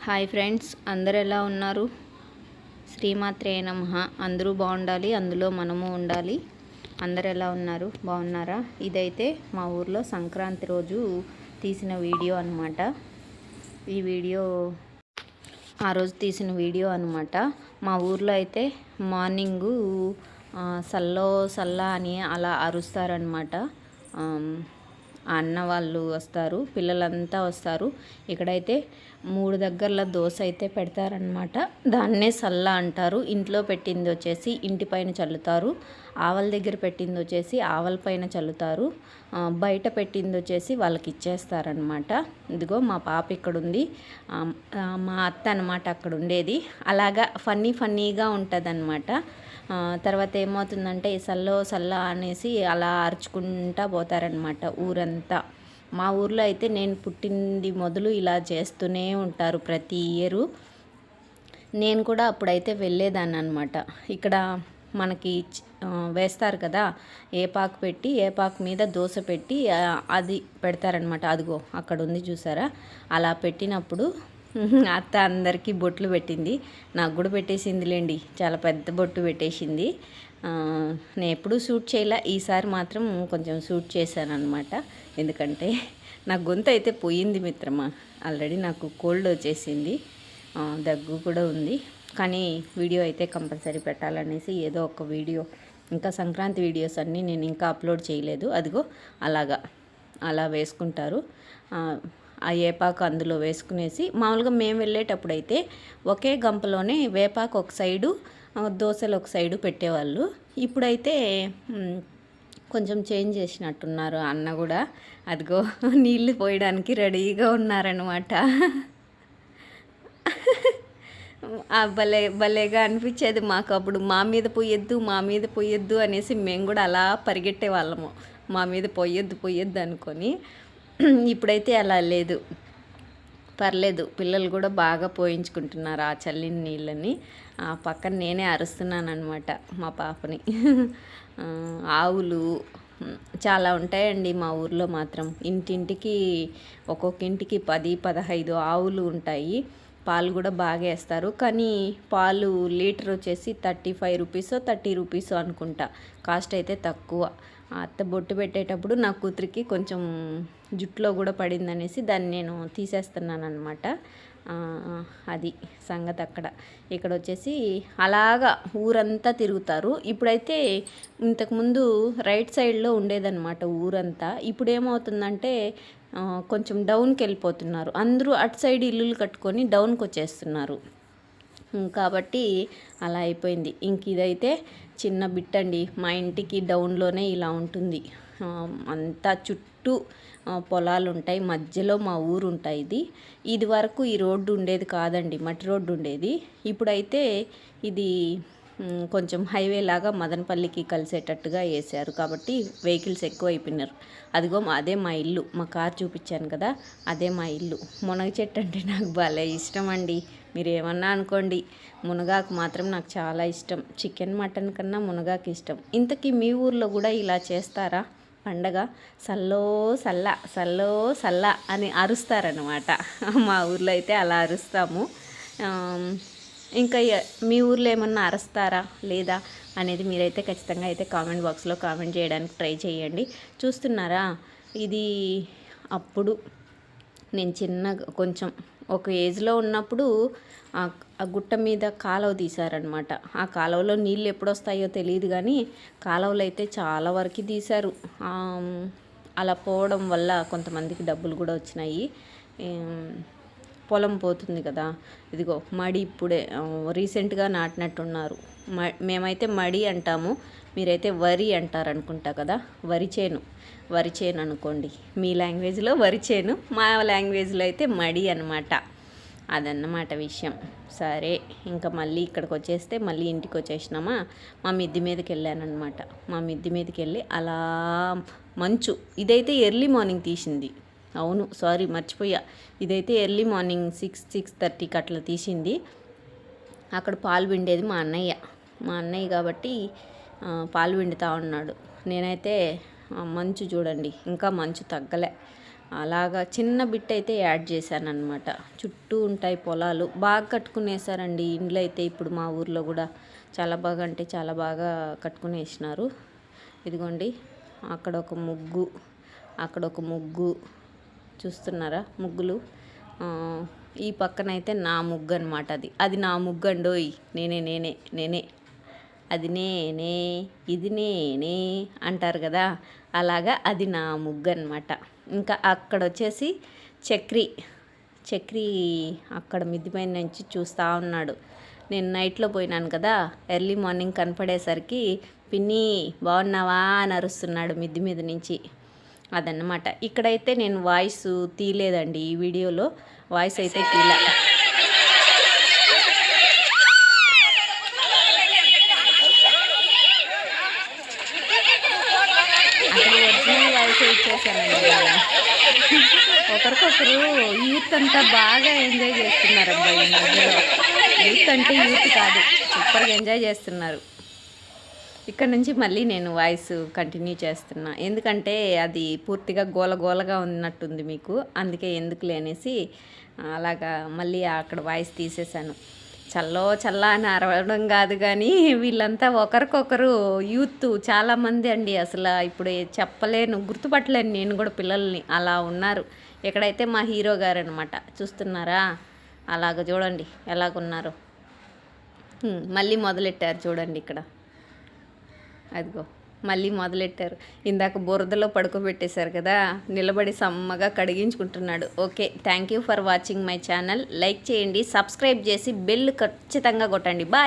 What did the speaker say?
Hi friends, అందరు ఎలా ఉన్నారు? శ్రీమాత్రే నమః. అందరూ బాగుండాలి, అందులో మనము ఉండాలి. అందరు ఎలా ఉన్నారు? బాగున్నారా? ఇదైతే మా ఊర్లో సంక్రాంతి రోజు తీసిన వీడియో అన్నమాట. ఈ వీడియో ఆ రోజు తీసిన వీడియో అన్నమాట. మా ఊర్లో అయితే మార్నింగు సల్లో సల్లా అని అలా అరుస్తారనమాట. అన్న వాళ్ళు వస్తారు, పిల్లలంతా వస్తారు. ఇక్కడైతే 3 దగ్గరల దోశ అయితే పెడతారనమాట. దాన్నే సల్లా అంటారు. ఇంట్లో పెట్టింది వచ్చేసి ఇంటి పైన చల్లుతారు, ఆవల దగ్గర పెట్టింది వచ్చేసి ఆవల పైన చల్లుతారు, బయట పెట్టింది వచ్చేసి వాళ్ళకి ఇచ్చేస్తారనమాట. ఇదిగో మా పాప ఇక్కడ ఉంది, మా అత్త అనమాట అక్కడ ఉండేది. అలాగా ఫన్నీగా ఉంటుంది అనమాట. తర్వాత ఏమవుతుందంటే సల్లో సల్లా అనేసి అలా అరుచుకుంటా పోతారనమాట ఊరంతా. మా ఊర్లో అయితే నేను పుట్టింది మొదలు ఇలా చేస్తూనే ఉంటారు ప్రతి ఇయరు. నేను కూడా అప్పుడైతే వెళ్ళేదాన్ని అనమాట. ఇక్కడ మనకి వేస్తారు కదా, ఏపాకు పెట్టి ఏపాకు మీద దోశ పెట్టి అది పెడతారనమాట. అదిగో అక్కడ ఉంది చూసారా, అలా పెట్టినప్పుడు అత్త అందరికీ బొట్లు పెట్టింది. నాకు కూడా పెట్టేసిందిలేండి, చాలా పెద్ద బొట్టు పెట్టేసింది. నేను ఎప్పుడూ షూట్ చేయలే, ఈసారి మాత్రం కొంచెం షూట్ చేశాను అనమాట. ఎందుకంటే నా గొంతు అయితే పోయింది మిత్రమా. ఆల్రెడీ నాకు కోల్డ్ వచ్చేసింది, దగ్గు కూడా ఉంది. కానీ వీడియో అయితే కంపల్సరీ పెట్టాలనేసి ఏదో ఒక వీడియో, ఇంకా సంక్రాంతి వీడియోస్ అన్నీ నేను ఇంకా అప్లోడ్ చేయలేదు. అదిగో అలా వేసుకుంటారు. ఆ ఏపాకు అందులో వేసుకునేసి మామూలుగా మేము వెళ్ళేటప్పుడు అయితే ఒకే గంపలోనే వేపాకు ఒక సైడు, దోశలు ఒక సైడు పెట్టేవాళ్ళు. ఇప్పుడైతే కొంచెం చేంజ్ చేసినట్టున్నారు అన్న కూడా. అదిగో నీళ్ళు పోయడానికి రెడీగా ఉన్నారనమాట. భలేగా అనిపించేది మాకు అప్పుడు. మా మీద పోయొద్దు అనేసి మేము కూడా అలా పరిగెట్టే వాళ్ళము, మా మీద పోయొద్దు అనుకొని. ఇప్పుడైతే అలా లేదు, పర్లేదు, పిల్లలు కూడా బాగా పోయించుకుంటున్నారు ఆ చల్లిన నీళ్ళని. పక్కన నేనే అరుస్తున్నాను అనమాట మా పాపని. ఆవులు చాలా ఉంటాయండి మా ఊర్లో మాత్రం. ఇంటింటికి ఒక్కొక్క ఇంటికి 10-15 ఆవులు ఉంటాయి. పాలు కూడా బాగా వేస్తారు. కానీ పాలు లీటర్ వచ్చేసి 35 రూపీసో 30 రూపీసో అనుకుంటా. కాస్ట్ అయితే తక్కువ. అత్త బొట్టు పెట్టేటప్పుడు నా కూతురికి కొంచెం జుట్టులో కూడా పడిందనేసి దాన్ని నేను తీసేస్తున్నాను అనమాట. అది సంగతి అక్కడ. ఇక్కడ వచ్చేసి అలాగా ఊరంతా తిరుగుతారు. ఇప్పుడైతే ఇంతకుముందు రైట్ సైడ్లో ఉండేదన్నమాట ఊరంతా. ఇప్పుడు ఏమవుతుందంటే కొంచెం డౌన్కి వెళ్ళిపోతున్నారు అందరూ. అటు సైడ్ ఇల్లులు కట్టుకొని డౌన్కి వచ్చేస్తున్నారు. కాబట్టి అలా అయిపోయింది. ఇంక ఇదైతే చిన్న బిట్ అండి. మా ఇంటికి డౌన్లోనే ఇలా ఉంటుంది. అంతా చుట్టూ పొలాలు ఉంటాయి, మధ్యలో మా ఊరు ఉంటుంది. ఇది వరకు ఈ రోడ్డు ఉండేది కాదండి, మట్టి రోడ్డు ఉండేది. ఇప్పుడైతే ఇది కొంచెం హైవే లాగా మదనపల్లికి కలిసేటట్టుగా వేసారు. కాబట్టి వెహికల్స్ ఎక్కువ అయిపోయినారు. అదిగో అదే మా ఇల్లు, మా కార్ చూపించాను కదా, అదే మా ఇల్లు. మునగ చెట్టు అంటే నాకు భలే ఇష్టం అండి. మీరు ఏమన్నా అనుకోండి, మునగాకు మాత్రం నాకు చాలా ఇష్టం. చికెన్ మటన్ కన్నా మునగాకు ఇష్టం. ఇంతకీ మీ ఊర్లో కూడా ఇలా చేస్తారా పండగ? సల్లో సల్లా అని అరుస్తారనమాట. మా ఊర్లో అయితే అలా అరుస్తాము. ఇంకా మీ ఊర్లో ఏమన్నా అరుస్తారా లేదా అనేది మీరైతే ఖచ్చితంగా అయితే కామెంట్ బాక్స్లో కామెంట్ చేయడానికి ట్రై చేయండి. చూస్తున్నారా, ఇది అప్పుడు నేను చిన్నగా కొంచెం ఒక ఏజ్లో ఉన్నప్పుడు ఆ గుట్ట మీద కాలువ తీశారనమాట. ఆ కాలువలో నీళ్ళు ఎప్పుడు వస్తాయో తెలియదు, కానీ కాలువలు అయితే చాలా వరకు తీశారు. అలా పోవడం వల్ల కొంతమందికి డబ్బులు కూడా వచ్చినాయి. పొలం పోతుంది కదా. ఇదిగో మడి ఇప్పుడే రీసెంట్గా నాటినట్టున్నారు. మేమైతే మడి అంటాము, మీరైతే వరి అంటారనుకుంటా కదా. వరి చేను అనుకోండి. మీ లాంగ్వేజ్లో వరి చేను, మా లాంగ్వేజ్లో అయితే మడి అనమాట. అదన్నమాట విషయం. సరే, ఇంకా మళ్ళీ ఇక్కడికి వచ్చేస్తే మళ్ళీ ఇంటికి వచ్చేసినామా. మా మిద్ది మీదకి వెళ్ళానమాట. మా మిద్ది మీదకి వెళ్ళి అలా మంచు, ఇదైతే ఎర్లీ మార్నింగ్ తీసింది. అవును, సారీ మర్చిపోయా. ఇదైతే ఎర్లీ మార్నింగ్ 6-6:30కి అట్లా తీసింది. అక్కడ పాలు పిండేది మా అన్నయ్య కాబట్టి పాలు పిండుతూ ఉన్నాడు. నేనైతే మంచు చూడండి, ఇంకా మంచు తగ్గలే. అలాగా చిన్న బిట్ అయితే యాడ్ చేశానన్నమాట. చుట్టూ ఉంటాయి పొలాలు, బాగా కట్టుకునేసారండి ఇండ్లు అయితే. ఇప్పుడు మా ఊర్లో కూడా చాలా బాగా అంటే చాలా బాగా కట్టుకునేసినారు. ఇదిగోండి అక్కడ ఒక ముగ్గు, అక్కడ ఒక ముగ్గు చూస్తున్నారా ముగ్గులు. ఈ పక్కనైతే నా ముగ్గు అనమాట. అది నా ముగ్గు అండోయ్. నేనే అది నేనే, ఇది నేనే అంటారు కదా, అలాగా అది నా ముగ్గు అనమాట. ఇంకా అక్కడ వచ్చేసి చక్రి అక్కడ మిద్ది పైన నుంచి చూస్తూ ఉన్నాడు. నేను నైట్లో పోయినాను కదా, ఎర్లీ మార్నింగ్ కనపడేసరికి పిన్ని బాగున్నావా అని అరుస్తున్నాడు మిద్ది మీద నుంచి. అదన్నమాట. ఇక్కడైతే నేను వాయిస్ తీయలేదండి, ఈ వీడియోలో వాయిస్ అయితే తీయలే. అసలు ఒరిజినల్ వాయిస్ ఇచ్చేసానండి. ఒకరికొకరు యూత్ అంతా బాగా ఎంజాయ్ చేస్తున్నారు అబ్బాయి ఈ మధ్యలో. యూత్ అంటే యూత్ కాదు, సూపర్గా ఎంజాయ్ చేస్తున్నారు. ఇక్కడ నుంచి మళ్ళీ నేను వాయిస్ కంటిన్యూ చేస్తున్నా, ఎందుకంటే అది పూర్తిగా గోలగా ఉన్నట్టుంది మీకు, అందుకే ఎందుకులే అనేసి అలాగా మళ్ళీ అక్కడ వాయిస్ తీసేశాను. చల్లా అని అరవడం కాదు కానీ వీళ్ళంతా ఒకరికొకరు యూత్ చాలామంది అండి. అసలు ఇప్పుడు చెప్పలేను, గుర్తుపట్టలేను నేను కూడా పిల్లల్ని, అలా ఉన్నారు. ఎక్కడైతే మా హీరో గారు అనమాట, చూస్తున్నారా అలాగ చూడండి ఎలాగున్నారు. మళ్ళీ మొదలెట్టారు చూడండి ఇక్కడ, అదిగో మళ్ళీ మొదలెట్టారు. ఇందాక బురదలో పడుకోబెట్టేశారు కదా, నిలబడి సమ్మగా కడిగించుకుంటున్నాడు. Okay, thank you for watching my channel. Like చేయండి, సబ్స్క్రైబ్ చేసి బెల్ ఖచ్చితంగా కొట్టండి. బాయ్.